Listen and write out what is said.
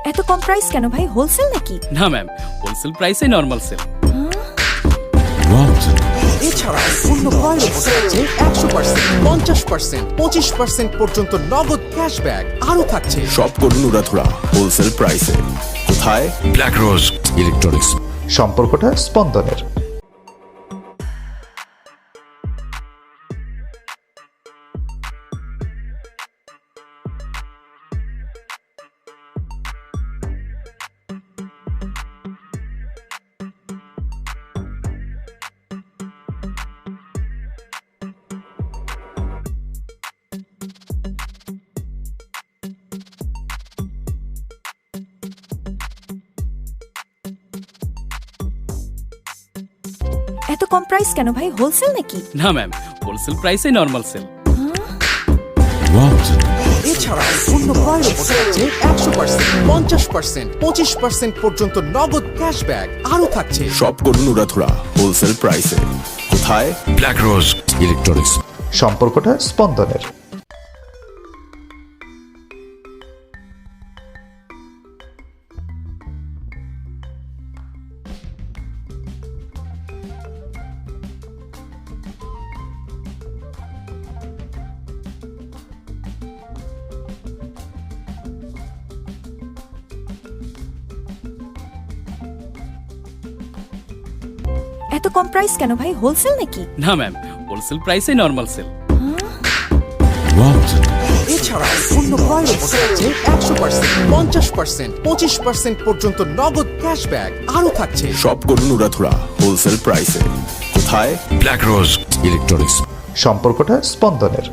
এত কম প্রাইস কেন ভাই? হোলসেল নাকি? না ম্যাম, হোলসেল প্রাইসে নরমাল সেল। এছাড়া পণ্য ক্রয়ের উপর থাকছে 100%, 50%, 25% পর্যন্ত নগদ ক্যাশব্যাক আরও থাকছে। শপ করুন উড়াধুরা হোলসেল প্রাইসে। কোথায়? ব্ল্যাক রোজ ইলেকট্রনিক্স। সম্পর্কটা স্পন্দনের। এত কম প্রাইস কেন ভাই? হোলসেল নাকি? না ম্যাম, হোলসেল প্রাইসে নরমাল সেল। এছাড়া পণ্য ক্রয়ের উপর থাকছে 100%, 50%, 25% পর্যন্ত নগদ ক্যাশব্যাক আরও থাকছে। শপ করুন উড়াধুরা হোলসেল প্রাইসে। কোথায়? ব্ল্যাক রোজ ইলেকট্রনিক্স। সম্পর্কটা স্পন্দনের। এত কম প্রাইস কেন ভাই? হোলসেল নাকি? না ম্যাম, হোলসেল প্রাইসে নরমাল সেল। এছাড়া পণ্য ক্রয়ের উপর থাকছে 100%, 50%, 25% পর্যন্ত নগদ ক্যাশব্যাক আরও থাকছে। শপ করুন উড়াধুরা হোলসেল প্রাইসে। কোথায়? ব্ল্যাক রোজ ইলেকট্রনিক্স। সম্পর্কটা স্পন্দনের।